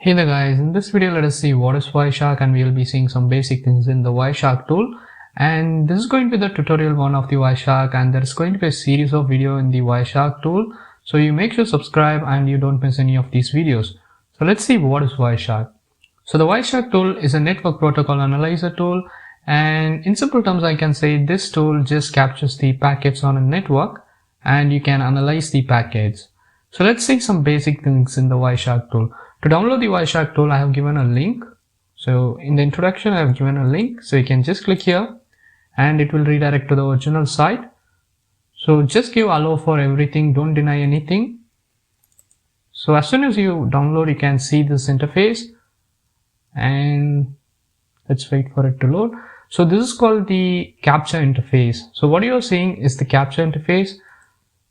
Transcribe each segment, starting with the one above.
Hey there guys, in this video let us see what is Wireshark, and we will be seeing some basic things in the Wireshark tool. And this is going to be the tutorial one of the Wireshark, and there is going to be a series of video in the Wireshark tool. So you make sure subscribe and you don't miss any of these videos. So let's see what is Wireshark. So the Wireshark tool is a network protocol analyzer tool, and in simple terms I can say this tool just captures the packets on a network and you can analyze the packets. So let's see some basic things in the Wireshark tool. To download the Wireshark tool, I have given a link. So in the introduction, I have given a link. So you can just click here and it will redirect to the original site. So just give allow for everything. Don't deny anything. So as soon as you download, you can see this interface, and let's wait for it to load. So this is called the capture interface. So what you are seeing is the capture interface,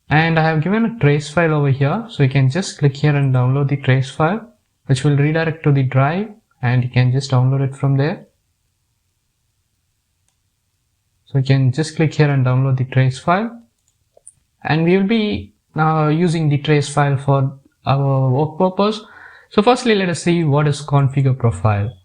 and I have given a trace file over here. So you can just click here and download the trace file, which will redirect to the drive, and you can just download it from there. So you can just click here and download the trace file, and we will be using the trace file for our work purpose. So firstly, let us see what is configure profile.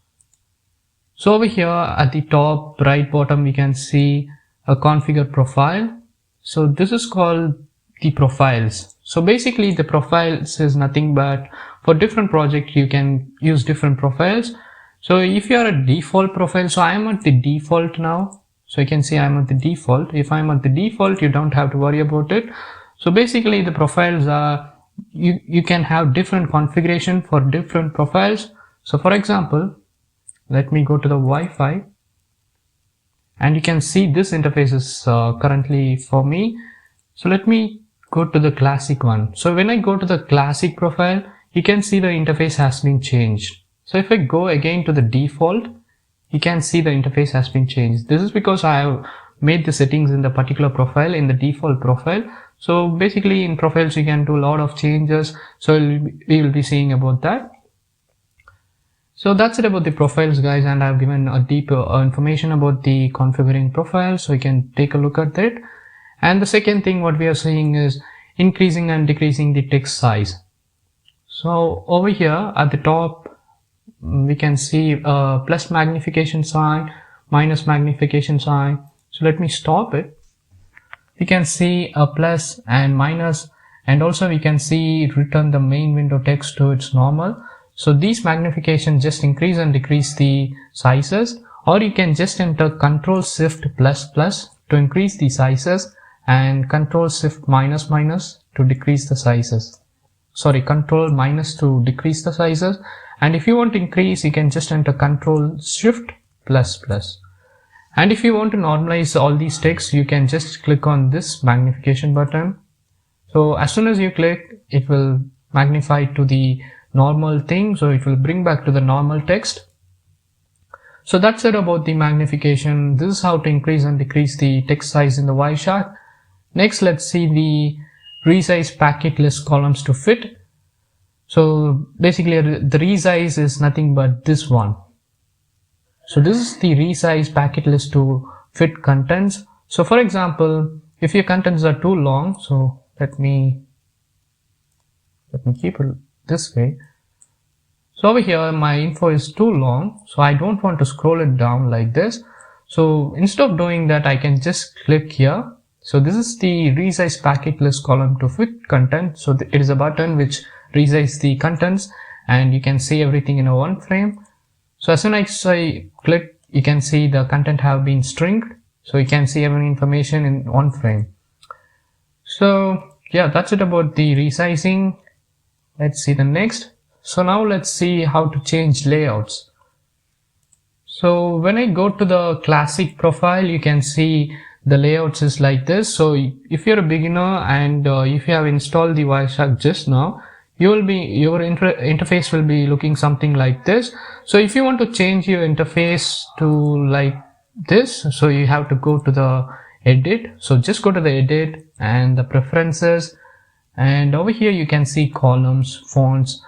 So over here at the top right bottom, we can see a configure profile. So this is called the profiles. So basically the profiles is nothing but for different projects you can use different profiles. So if you are a default profile, so I am at the default now. So you can see I am at the default. If I am at the default, you don't have to worry about it. So basically the profiles are, you can have different configuration for different profiles. So for example, let me go to the Wi-Fi, and you can see this interface is currently for me. So let me go to the classic one. So when I go to the classic profile, you can see the interface has been changed. So if I go again to the default, you can see the interface has been changed. This is because I have made the settings in the particular profile, in the default profile. So basically in profiles you can do a lot of changes. So we will be seeing about that. So that's it about the profiles guys, and I've given a deeper information about the configuring profile, so you can take a look at that. And the second thing what we are seeing is increasing and decreasing the text size. So over here at the top, we can see a plus magnification sign, minus magnification sign. So let me stop it. We can see a plus and minus, and also we can see return the main window text to its normal. So these magnifications just increase and decrease the sizes, or you can just enter Ctrl Shift plus plus to increase the sizes, and Ctrl Shift minus minus to decrease the sizes. Sorry, Ctrl minus to decrease the sizes. And if you want to increase, you can just enter Ctrl Shift plus plus. And if you want to normalize all these texts, you can just click on this magnification button. So as soon as you click, it will magnify to the normal thing. So it will bring back to the normal text. So that's it about the magnification. This is how to increase and decrease the text size in the Wireshark. Next, let's see the resize packet list columns to fit. So basically the resize is nothing but this one. So this is the resize packet list to fit contents. So for example, if your contents are too long, so let me keep it this way. So over here my info is too long, so I don't want to scroll it down like this. So instead of doing that, I can just click here. So this is the resize packet list column to fit content. So it is a button which resizes the contents, and you can see everything in a one frame. So as soon as I click, you can see the content have been stringed. So you can see every information in one frame. So yeah, that's it about the resizing. Let's see the next. So now let's see how to change layouts. So when I go to the classic profile, you can see the layouts is like this. So if you're a beginner and if you have installed the Wireshark just now, your interface will be looking something like this. So if you want to change your interface to like this, so you have to go to the edit. So just go to the edit and the preferences, and over here you can see columns, fonts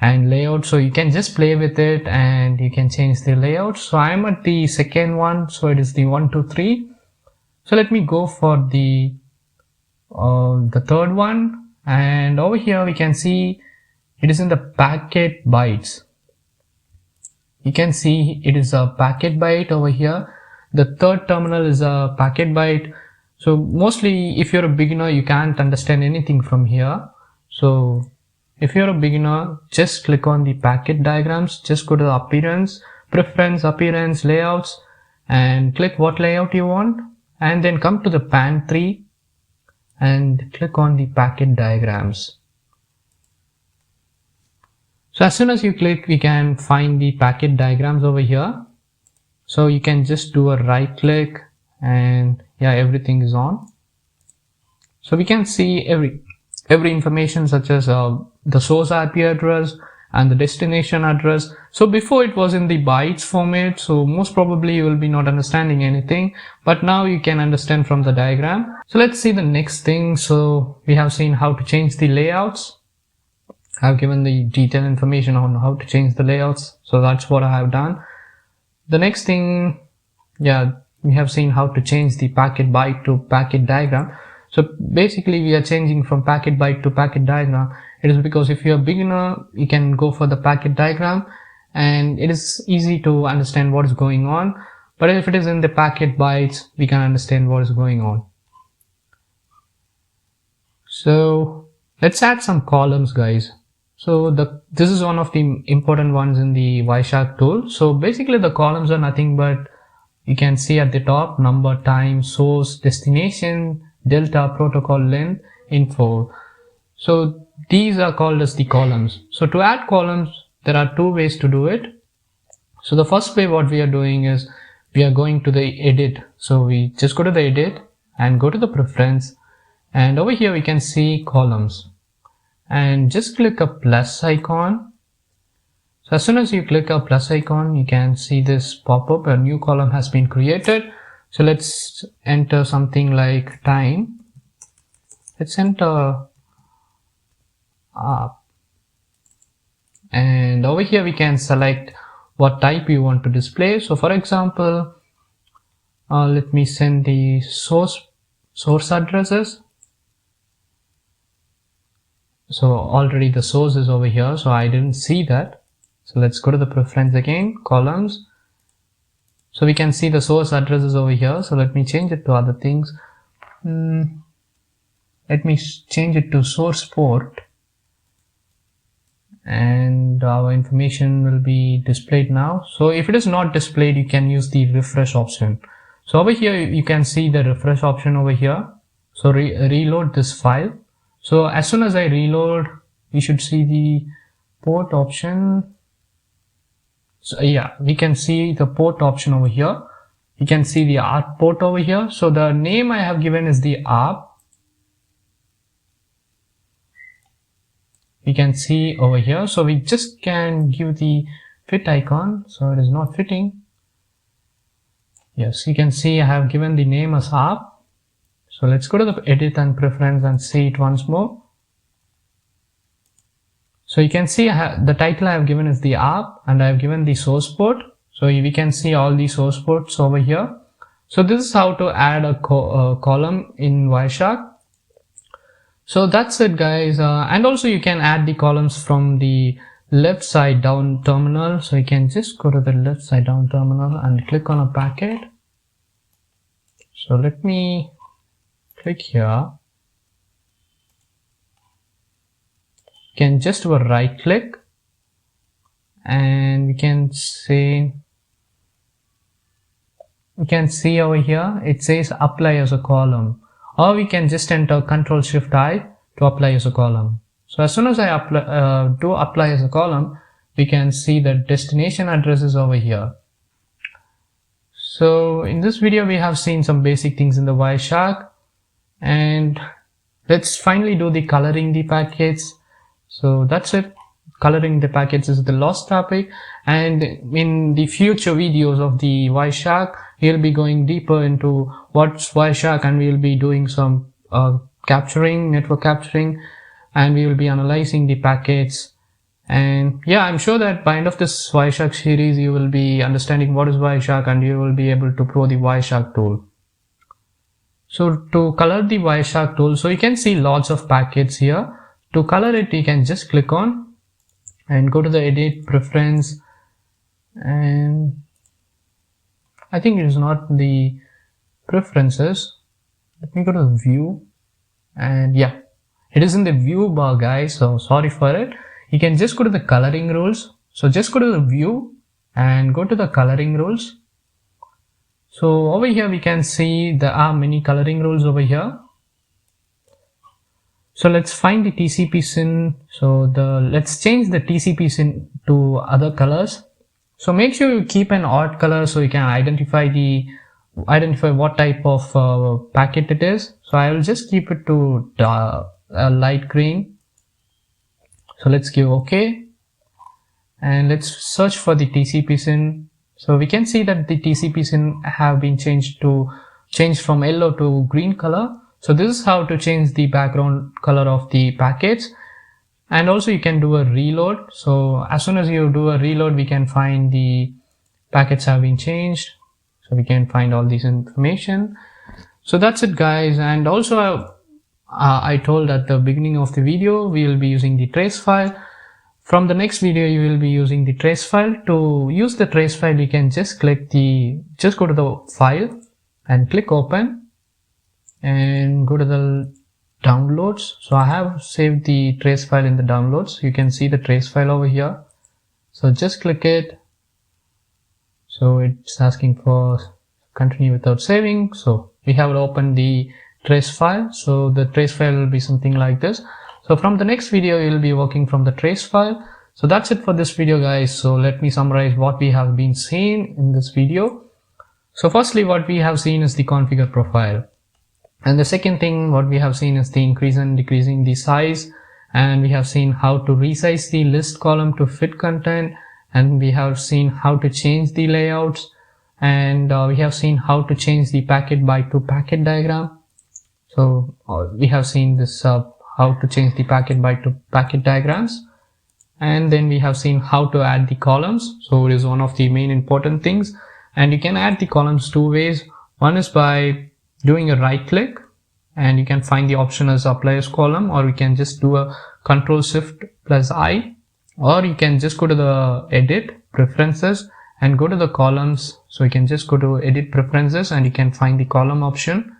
and layout. So you can just play with it and you can change the layout. So I am at the second one, so it is the 1, 2, 3. So let me go for the third one, and over here we can see it is in the packet bytes. you can see it is a packet byte over here. The third terminal is a packet byte. So mostly if you're a beginner, you can't understand anything from here. So if you're a beginner, just click on the packet diagrams, just go to the appearance, preference, appearance, layouts, and click what layout you want, and then come to the pan 3 and click on the packet diagrams. So as soon as you click, we can find the packet diagrams over here. So you can just do a right click and yeah, everything is on. So we can see every information such as the source IP address and the destination address. So before it was in the bytes format, so most probably you will be not understanding anything, but now you can understand from the diagram. So let's see the next thing. So we have seen how to change the layouts. I've given the detailed information on how to change the layouts. So that's what I have done. The next thing, yeah, we have seen how to change the packet byte to packet diagram. So basically we are changing from packet byte to packet diagram. It is because if you're a beginner, you can go for the packet diagram and it is easy to understand what is going on. But if it is in the packet bytes, we can understand what is going on. So let's add some columns, guys. So this is one of the important ones in the Wireshark tool. So basically the columns are nothing but, you can see at the top, number, time, source, destination, delta, protocol length, info. So these are called as the columns. So to add columns, there are two ways to do it. So the first way what we are doing is we are going to the edit. So we just go to the edit and go to the preference, and over here we can see columns, and just click a plus icon. So as soon as you click a plus icon, you can see this pop up, a new column has been created. So let's enter something like time. Let's enter up, and over here we can select what type you want to display. So for example, let me send the source addresses. So already the source is over here, so I didn't see that. So let's go to the preference again, columns. So we can see the source address is over here. So let me change it to other things. Let me change it to source port, and our information will be displayed now. So if it is not displayed, you can use the refresh option. So over here you can see the refresh option over here. So reload this file. So as soon as I reload, we should see the port option. So yeah, we can see the port option over here. You can see the ARP port over here. So the name I have given is the ARP. We can see over here. So we just can give the fit icon. So it is not fitting. Yes, you can see I have given the name as ARP. So let's go to the edit and preference and see it once more. So you can see the title I have given is the ARP, and I have given the source port. So we can see all the source ports over here. So this is how to add a column in Wireshark. So that's it, guys. And also you can add the columns from the left side down terminal. So you can just go to the left side down terminal and click on a packet. So let me click here. You can just do a right click, and we can say, you can see over here it says apply as a column, or we can just enter Ctrl+Shift+I to apply as a column. So as soon as I apply as a column, we can see the destination address is over here. So in this video we have seen some basic things in the Wireshark, and let's finally do the coloring the packets. So that's it. Coloring the packets is the last topic, and in the future videos of the Wireshark, we'll be going deeper into what's Wireshark, and we'll be doing some network capturing, and we will be analyzing the packets. And yeah, I'm sure that by end of this Wireshark series, you will be understanding what is Wireshark, and you will be able to pro the Wireshark tool. So to color the Wireshark tool, so you can see lots of packets here. To color it, you can just click on and go to the edit, preference, and I think it is not the preferences. Let me go to the view, and yeah, it is in the view bar, guys, so sorry for it. You can just go to the coloring rules. So just go to the view and go to the coloring rules. So over here we can see there are many coloring rules over here. So let's find the TCP SYN. So let's change the TCP SYN to other colors. So make sure you keep an odd color so you can identify what type of packet it is. So I will just keep it to light green. So let's give OK, and let's search for the TCP SYN. So we can see that the TCP SYN have been changed from yellow to green color. So this is how to change the background color of the packets. And also you can do a reload. So as soon as you do a reload, we can find the packets have been changed. So we can find all this information. So that's it, guys. And also I told at the beginning of the video, we will be using the trace file. From the next video, you will be using the trace file. To use the trace file, you can just go to the file and click open and go to the downloads. So I have saved the trace file in the downloads. You can see the trace file over here. So just click it. So it's asking for continue without saving. So we have opened the trace file. So the trace file will be something like this. So from the next video, you'll be working from the trace file. So that's it for this video, guys. So let me summarize what we have been seeing in this video. So firstly, what we have seen is the configure profile. And the second thing, what we have seen is the increase and decreasing the size. And we have seen how to resize the list column to fit content. And we have seen how to change the layouts. And we have seen how to change the packet byte to packet diagram. So we have seen this how to change the packet byte to packet diagrams. And then we have seen how to add the columns. So it is one of the main important things. And you can add the columns two ways. One is by doing a right click, and you can find the option as apply as column, or you can just do a Ctrl+Shift+I, or you can just go to the edit preferences and go to the columns. So you can just go to edit preferences and you can find the column option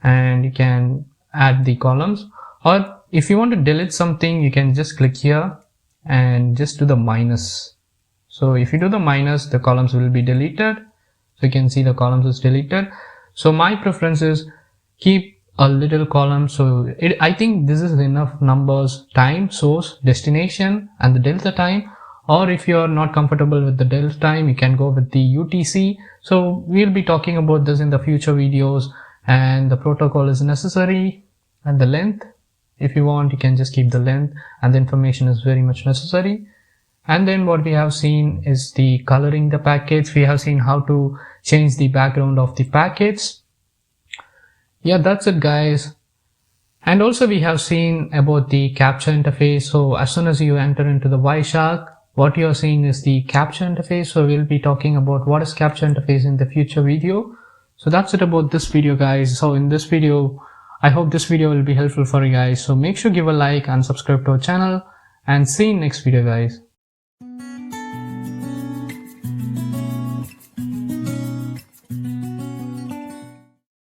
and you can add the columns. Or if you want to delete something, you can just click here and just do the minus. So if you do the minus, the columns will be deleted. So you can see the columns is deleted. So my preference is keep a little column. So I think this is enough numbers, time, source, destination, and the delta time. Or if you are not comfortable with the delta time, you can go with the UTC. So we'll be talking about this in the future videos, and the protocol is necessary, and the length. If you want, you can just keep the length, and the information is very much necessary. And then what we have seen is the coloring the packets. We have seen how to change the background of the packets. Yeah, that's it, guys. And also we have seen about the capture interface. So as soon as you enter into the Wireshark, what you are seeing is the capture interface. So we'll be talking about what is capture interface in the future video. So that's it about this video, guys. So in this video, I hope this video will be helpful for you guys. So make sure give a like and subscribe to our channel, and see you in next video, guys.